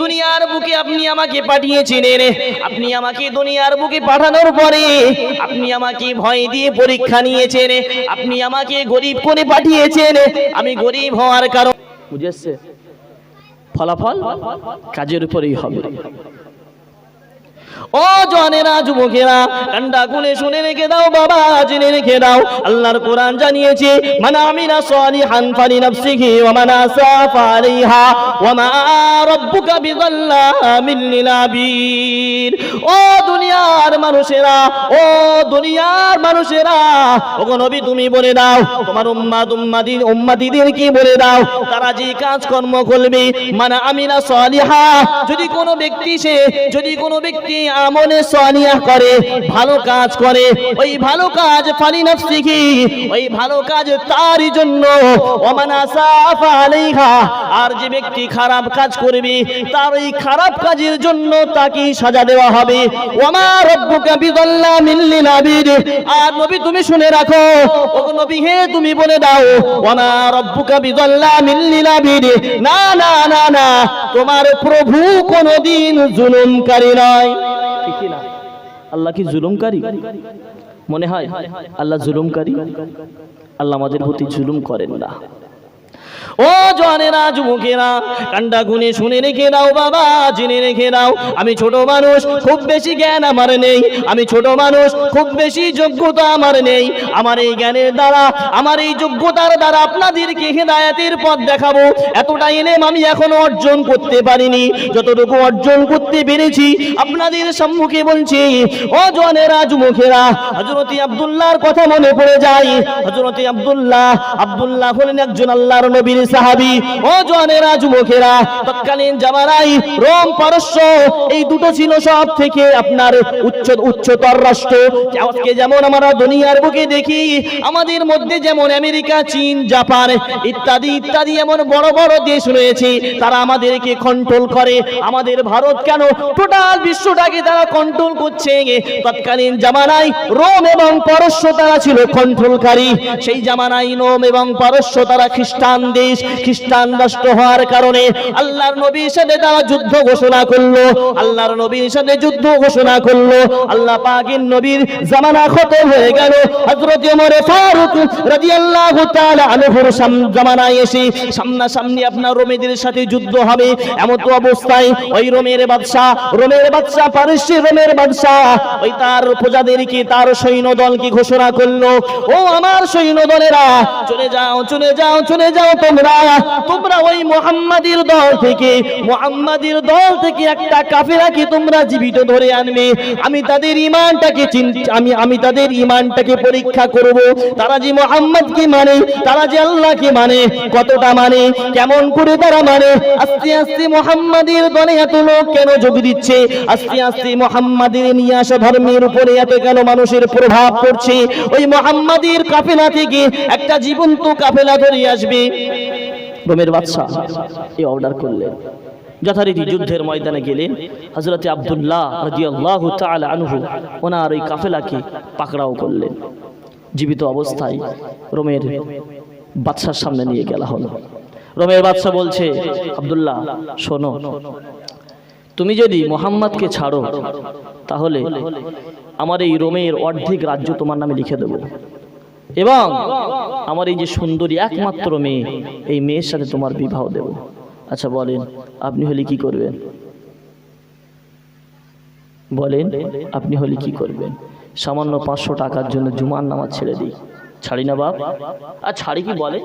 দুনিয়ার বুকে আপনি আমাকে পাঠিয়েছিলেন, আপনি আমাকে দুনিয়ার বুকে পাঠানোর পরে আপনি আমাকে ভয় দিয়ে পরীক্ষা নিয়েছেন, আপনি আমাকে গরিব করে পাঠিয়েছেন। আমি গরিব হওয়ার কারণ বুঝেছে, ফলাফল কাজের উপরেই হবে। ও জওয়ানেরা, যুবকেরা, কান্ডা খুলে শুনে রেখে দাও বাবা, জেনে রেখে দাও, আল্লাহর কোরআন জানিয়েছে মান আমিলা সালিহান ফালিনাফসিহি ওয়া মান আসাআ ফালাইহা ওয়া মা রাব্বুকা বিযাল্লামিল লিল আবিদ। ও দুনিয়ার মানুষেরা, ও দুনিয়ার মানুষেরা, ওগো নবী তুমি বলে দাও তোমার উম্মতিদের কি বলে দাও, তারা যে কাজকর্ম করবে, মান আমিলা সালিহা, যদি কোনো ব্যক্তি আমলে সালিহা করে, ভালো কাজ করে, ওই ভালো কাজ ফালিনাফসিহি, ওই ভালো কাজ তারই জন্য, ওয়া মান আসাআ ফালাইহা, আর যে ব্যক্তি খারাপ কাজ করবে তার এই খারাপ কাজের জন্য তাকে সাজা দেওয়া হবে। ওয়া মা রাব্বুকা বিযাল্লামিল লিল আবিদ। আর নবী তুমি শুনে রাখো, ও নবী হে তুমি বলে দাও ওয়া মা রাব্বুকা বিযাল্লামিল লিল আবিদ, না না না না, তোমার প্রভু কোনদিন জুলুমকারী নয়। ঠিক না? আল্লাহ কি জুলুমকারী? মনে হয় আল্লাহ জুলুমকারী? আল্লাহ আমাদের প্রতি জুলুম করেন না। ও জওয়ানেরা, যুবকেরা, কান্ডা গুনে শুনে রেখে দাও বাবা, জেনে রেখে দাও, আমি ছোট মানুষ, খুব বেশি জ্ঞান আমার নেই, আমি ছোট মানুষ, খুব বেশি যোগ্যতা আমার নেই। আমার এই জ্ঞানের দ্বারা, আমার এই যোগ্যতার দ্বারা আপনাদেরকে হেদায়েতের পথ দেখাবো, এতটা ইলম আমি এখনো অর্জন করতে পারিনি। যতটুকু অর্জন করতে পেরেছি আপনাদের সম্মুখে বলছি। ও জওয়ানেরা, যুবকেরা, হযরত আব্দুল্লাহর কথা মনে পড়ে যায়। হযরত আব্দুল্লাহ হলেন একজন আল্লাহর নবীর সাহাবী। ও জওয়ানেরা, যুবকেরা, তৎকালীন জামানায় রোম পারস্য এই দুটো ছিল সব থেকে আপনার উচ্চতর রাষ্ট্র। আজকে যেমন আমরা দুনিয়ার বুকে দেখি, আমাদের মধ্যে যেমন আমেরিকা, চীন, জাপান ইত্যাদি ইত্যাদি এমন বড় বড় দেশ রয়েছে, তারা আমাদেরকে কন্ট্রোল করে। আমাদের ভারত কেন টোটাল বিশ্বটাকে তারা কন্ট্রোল করছে। তৎকালীন জামানায় রোম এবং পারস্য তারা ছিল কন্ট্রোলকারী। সেই জামানায় রোম এবং পারস্য তারা খ্রিস্টান দেশ, খ্রিস্টান রাষ্ট্র হওয়ার কারণে আল্লাহর নবীর সাথে তারা যুদ্ধ ঘোষণা করলো। আল্লাহর নবীর সাথে যুদ্ধ ঘোষণা করলো। আল্লাহ পাকের নবীর জামানা খতম হয়ে গেল। হযরত ওমর ফারুক রাদিয়াল্লাহু তাআলা আনহুর জামানায় এসে সামনাসামনি আপনার রোমেদের সাথে যুদ্ধ হবে। এমন তো অবস্থায় ওই রোমের বাদশা পারস্যের রোমের বাদশা ওই তার প্রজাদেরকে, তার সৈন্যদলকে ঘোষণা করলো, ও আমার সৈন্যদলেরা, চলে যাও চলে যাও চলে যাও, তোমরা ওই মুহাম্মাদের দল থেকে একটা কাফেলাকে তোমরা জীবিত ধরে আনবে। আমি তাদের ঈমানটাকে পরীক্ষা করব। তারা যে মুহাম্মদকে মানে, তারা যে আল্লাহকে মানে, কতটা মানে, কেমন করে তারা মানে। আস্তে আস্তে মুহাম্মাদের দলে এত লোক কেন যোগ দিচ্ছে? আস্তে আস্তে মুহাম্মাদের নিয়ে আসা ধর্মের উপরে এত কেন মানুষের প্রভাব পড়ছে? ওই মুহাম্মাদের কাফেলা থেকে একটা জীবন্ত কাফেলা ধরে আসবে। রোমের বাদশা এই অর্ডার করলেন। যথারীতি যুদ্ধের ময়দানে গেলেন। হযরত আব্দুল্লাহ রাদিয়াল্লাহু তাআলা আনহু ওনার ওই কাফেলাকে পাকড়াও করলেন। জীবিত অবস্থায় রোমের বাদশার সামনে নিয়ে গেলা হলো। রোমের বাদশা বলছে, আব্দুল্লাহ শোনো, তুমি যদি মুহাম্মদকে ছাড়ো তাহলে আমার এই রোমের অর্ধেক রাজ্য তোমার নামে লিখে দেব, এবং আমার এই যে সুন্দরী একমাত্র মেয়ে, এই মেয়ের সাথে তোমার বিবাহ দেব। আচ্ছা বলেন, আপনি হলে কি করবেন? বলেন আপনি হলে কি করবেন? সামান্য 500 টাকার জন্য জুমার নামাজ ছেড়ে দিই? ছাড়ি না বাপ। আর ছাড়ি কি বলে?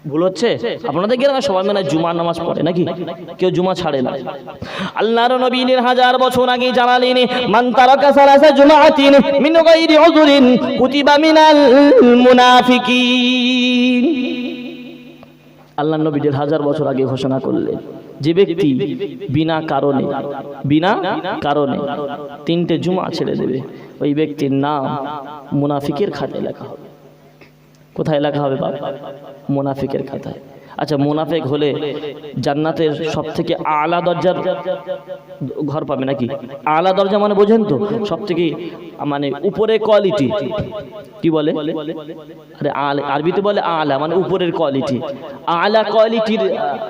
ভুল হচ্ছে আপনাদের গ্রামে সবাই মানে জুমার নামাজ পড়ে নাকি? কেউ জুমা ছাড়ে না। আল্লাহর নবী 1000 বছর আগে জানালেন, মান তারাকা সালাসা জুমাআতিন মিন গায়রি উযরিন কুতিবা মিনাল মুনাফিকিন। আল্লাহর নবী 1000 বছর আগে ঘোষণা করলেন, যে ব্যক্তি বিনা কারণে 3টে জুমা ছেড়ে দেবে, ওই ব্যক্তির নাম মুনাফিকের খাতায় লেখা হবে। কোথায় লেখা হবে বাবা? মুনাফিকের খাতায়। আচ্ছা, মুনাফিক হলে জান্নাতের সবথেকে আলা দরজার ঘর পাবে নাকি? আলা দরজা মানে বোঝেন তো, সবথেকে মানে উপরে কোয়ালিটি। কি বলে? আরে আরবিতে বলে আলা, মানে উপরের কোয়ালিটি। আলা কোয়ালিটির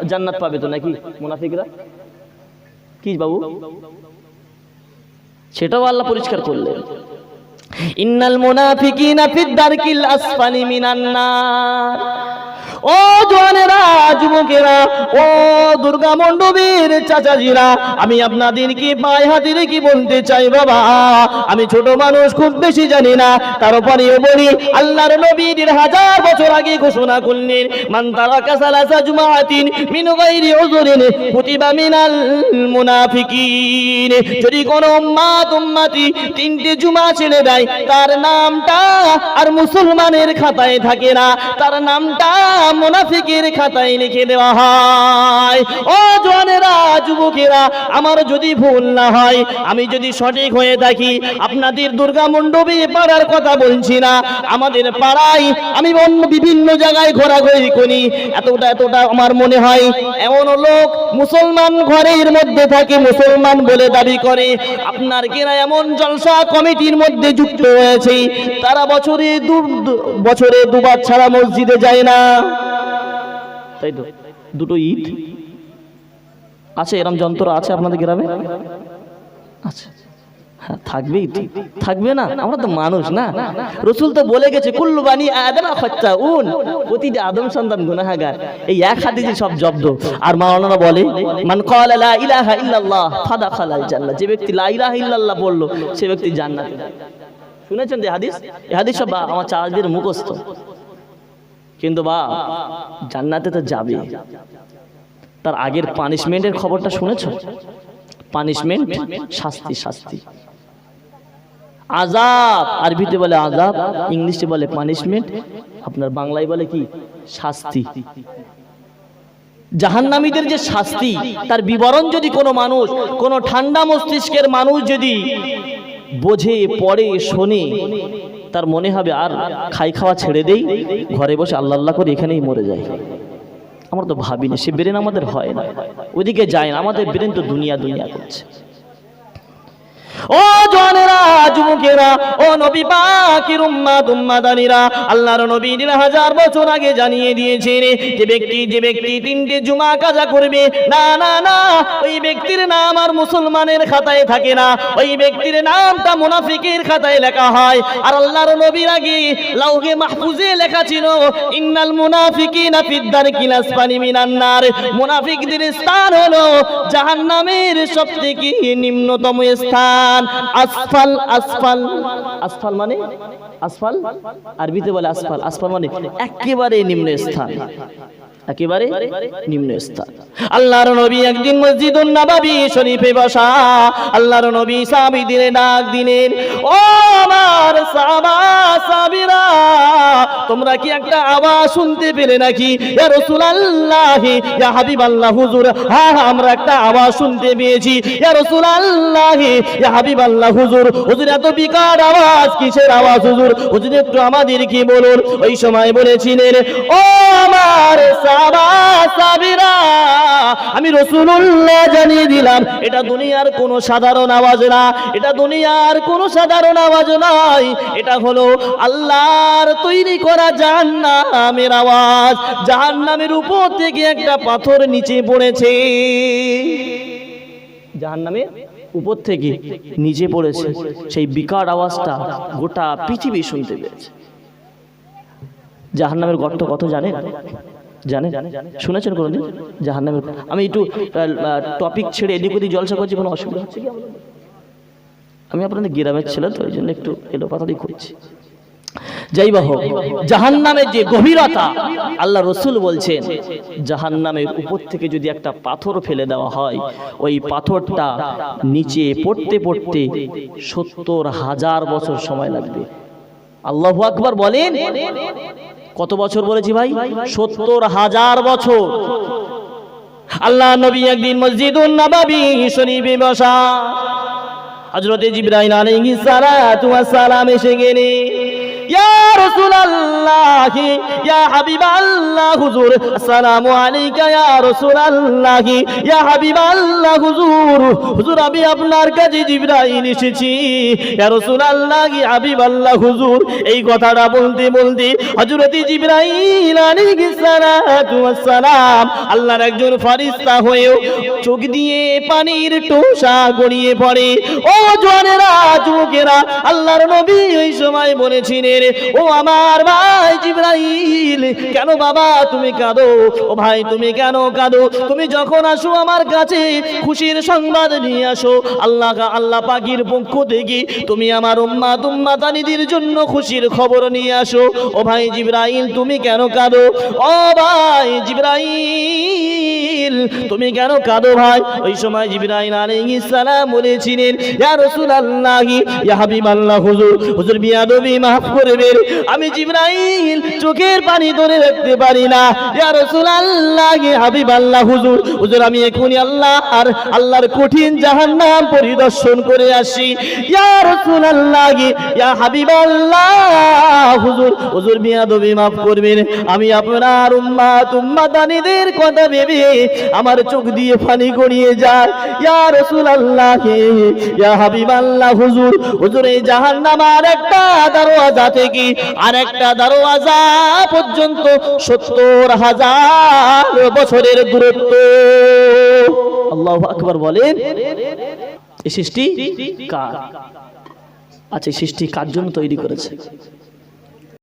জান্নাত পাবে তো নাকি মুনাফিকরা? কি বাবু? সেটাও আল্লাহ পরিষ্কার করলেন, ইন্নাল মুনাফিকিনা ফিদ দারকিল আসফালি মিনান নার। ও জওয়ানেরা, যুবকেরা, ও দুর্গা মণ্ডপের চাচাজিরা, আমি আপনাদেরকে পায়ে হাতে রেখে বলতে চাই বাবা, আমি ছোট মানুষ, খুব বেশি জানি না, তারপরেও বলি আল্লাহর নবী 1000 বছর আগে ঘোষণা করলেন, মান তারাকা সালাসা জুমাআতিন মিন গায়রি উযরিন কুতিবা মিনাল মুনাফিকিন। যদি কোন উম্মতি 3টে জুমা ছেড়ে দেয়, তার নামটা আর মুসলমানের খাতায় থাকে না, তার নামটা মুনাফিকের খাতায় লিখে দেওয়া হয়। ও জওয়ানেরা, যুবকেরা, আমার যদি ভুল না হয়, আমি যদি সঠিক হয়ে থাকি, আপনাদের দুর্গা মণ্ডপে পাড়ার কথা বলছি না, আমাদের পাড়ায় আমি অন্য বিভিন্ন জায়গায় ঘোরাঘুরি করি, এতটা আমার মনে হয় এমন লোক মুসলমান ঘরের মধ্যে থাকে, মুসলমান বলে দাবি করে, আপনার কেনা এমন জলসা কমিটির মধ্যে যুক্ত হয়েছে, তারা বছরে দুবার ছাড়া মসজিদে যায় না, তাই তো? দুটো ঈদ আছে, এরম যন্ত্র আছে আপনাদের গ্রামে? আচ্ছা, হ্যাঁ, থাকবেই তো, থাকবে না? আমরা তো মানুষ না? রাসূল তো বলে গেছে, কুল্লু বানি আদম খাত্তাউন, প্রতিটি আদম সন্তান গুনাহগার। এই এক হাদিসে সব জব্দ। আর মাওলানা বলে, মান ক্বালা লা ইলাহা ইল্লাল্লাহ ফাদাখালাল জান্নাহ, যে ব্যক্তি লা ইলাহা ইল্লাল্লাহ বলল, সে ব্যক্তি জান্নাতে যাবে। শুনেছেন এই হাদিস? এই হাদিস সব আমার চাচাদের মুখস্থ, কিন্তু বা জান্নাতে তো যাবে। তার আগের পানিশমেন্টের খবরটা শুনেছ? পানিশমেন্ট, শাস্তি, শাস্তি, আযাব, আরবিতে বলে আযাব, ইংলিশে বলে পানিশমেন্ট, আপনার বাংলায় বলে কি? শাস্তি। জাহান্নামীদের যে শাস্তি, তার বিবরণ যদি কোনো মানুষ, কোনো ঠান্ডা মস্তিষ্কের মানুষ যদি বোঝে, পড়ে, শোনে, তার মনে হবে আর খাই খাওয়া ছেড়ে দেই, ঘরে বসে আল্লাহ আল্লাহ করে এখানেই মরে যায়। আমরা তো ভাবি না, সে ব্রেন আমাদের হয় না, ওদিকে যায় না, আমাদের ব্রেন তো দুনিয়া দুনিয়া করছে। ও জওয়ানেরা, যুবকেরা, ও নবী পাকের উম্মত উম্মাদানিরা, আল্লাহর নবী 1000 বছর আগে জানিয়ে দিয়েছেন, যে ব্যক্তি 3টে জুমা কাজা করবে, না না না, ওই ব্যক্তির নাম আর মুসলমানের খাতায় থাকে না, ওই ব্যক্তির নামটা মুনাফিকের খাতায় লেখা হয়। আর আল্লাহর নবীর আগে লাউহে মাহফুজে লেখা ছিল, ইন্নাল মুনাফিকিনা ফিদ দারকিল আসফালি মিনান নার, মুনাফিকদের স্থান হলো জাহান্নামের সবথেকে নিম্নতম স্থান। আসফাল, আসফাল, আসফাল মানে আসফাল, আরবিতে বলে আসফাল, আসফাল মানে একেবারে নিম্ন স্থান, একেবারে নিম্ন স্থান। আল্লাহর নবী একদিন মসজিদুন নববী শরীফে বসা, আল্লাহর নবী সাহাবীদের ডাক দিলেন, ও আমার সাহাবা সাহাবীরা, তোমরা কি একটা আওয়াজ শুনতে পেলে নাকি? ইয়া রাসূলুল্লাহ, ইয়া হাবিবাল্লাহ হুজুর, হ্যাঁ আমরা একটা আওয়াজ শুনতে পেয়েছি। ইয়া রাসূলুল্লাহ, ইয়া হাবিবাল্লাহ হুজুর, হুজুর এত বিকট আওয়াজ, কিসের আওয়াজ হুজুর? হুজুর একটু আমাদেরকে বলুন। ওই সময় বলেছিলেন, ও আমার সাহাবা সাহাবীরা, আমি রাসূলুল্লাহ জানিয়ে দিলাম, এটা দুনিয়ার কোনো সাধারণ আওয়াজ না, এটা দুনিয়ার কোনো সাধারণ আওয়াজ নয়, এটা হলো আল্লাহর তৈরি করা জাহান্নামের আওয়াজ। জাহান্নামের উপর থেকে একটা পাথর নিচে পড়েছে, জাহান্নামের উপর থেকে নিচে পড়েছে, সেই বিকট আওয়াজটা গোটা পৃথিবী শুনতে পেয়েছে। জাহান্নামের গর্ত কত জানেন? জানেন? শুনেছেন কোনোদিন জাহান্নামের? আমি একটু টপিক ছেড়ে এদিক ওদিক জলসা করছি, কোনো অসুবিধা হচ্ছে কি? আমি আপনাদের গ্রামের ছেলে তো, ওই জন্য একটু এলোপাতাড়ি করছি। যাই হোক, জাহান্নামের যে গভীরতা, আল্লাহ রাসূল বলছেন, জাহান্নামের উপর থেকে যদি একটা পাথর ফেলে দেওয়া হয়, ওই পাথরটা নিচে পড়তে পড়তে 70,000 বছর সময় লাগবে। আল্লাহু আকবার বলেন। কত বছর বলেছি ভাই? 70,000 বছর। আল্লাহ নবী একদিন মসজিদুন নববী শরীফে বসা, হযরতে জিবরাইল আলাইহিস সালাতু ওয়াস সালাম এসে গেলেন। ইয়া রাসূলুল্লাহ ইয়া হাবিবাল্লাহ হুজুর আসসালামু আলাইকা ইয়া রাসূলুল্লাহ ইয়া হাবিবাল্লাহ হুজুর, হুজুর আমি আপনার কাছে জিবরাইল এসেছি, ইয়া রাসূলুল্লাহ ইয়া হাবিবাল্লাহ হুজুর। এই কথাটা বলতে বলতে হযরত জিবরাইল আলাইহিস সালাতু ওয়াস সালাম আল্লাহর একজন ফেরেশতা হয়েও চোখ দিয়ে পানির টোসা গড়িয়ে পড়ে। ও জওয়ানেরা, যুবকেরা, আল্লাহর নবী ওই সময় বলেছিলেন, ও আমার ভাই জিবরাইল, কেন বাবা তুমি কাঁদো? ও ভাই তুমি কেন কাঁদো? তুমি যখন আসো আমার কাছে খুশির সংবাদ নিয়ে আসো, আল্লাহ পাকের পক্ষ থেকে তুমি আমার উম্মাতানিদের জন্য খুশির খবর নিয়ে আসো। ও ভাই জিবরাইল তুমি কেন কাঁদো? ও ভাই জিবরাইল তুমি কেন কাঁদো ভাই? ওই সময় জিবরাইল আলাইহিস সালাম বলেছিলেন, ইয়া রাসূলুল্লাহ ইয়া হাবিবাল্লাহ হুজুর, হুজুর বিয়াদবি মাফ করবেন, আমি জিবরাইল চোখের পানি ধরে রাখতে পারি না। ইয়া রাসূলুল্লাহ ইয়া হাবিবাল্লাহ হুজুর, হুজুর আমি এখনই আল্লাহর কঠিন জাহান্নাম পরিদর্শন করে আসি। ইয়া রাসূলুল্লাহ ইয়া হাবিবাল্লাহ হুজুর, হুজুর বিয়াদবি মাফ করবেন, আমি আপনার উম্মাতানিদের কথা ভেবে আমার চোখ দিয়ে পানি গড়িয়ে যায়। ইয়া রাসূলুল্লাহ ইয়া হাবিবাল্লাহ হুজুর, হুজুর এই জাহান্নামের একটা দরওয়াজা থেকে আরেকটা দরওয়াজা পর্যন্ত ৭০,০০০ বছরের দূরত্ব। আল্লাহু আকবার বলেন। এই সৃষ্টি কার? আচ্ছা, সৃষ্টি কার জন্য তৈরি করেছে?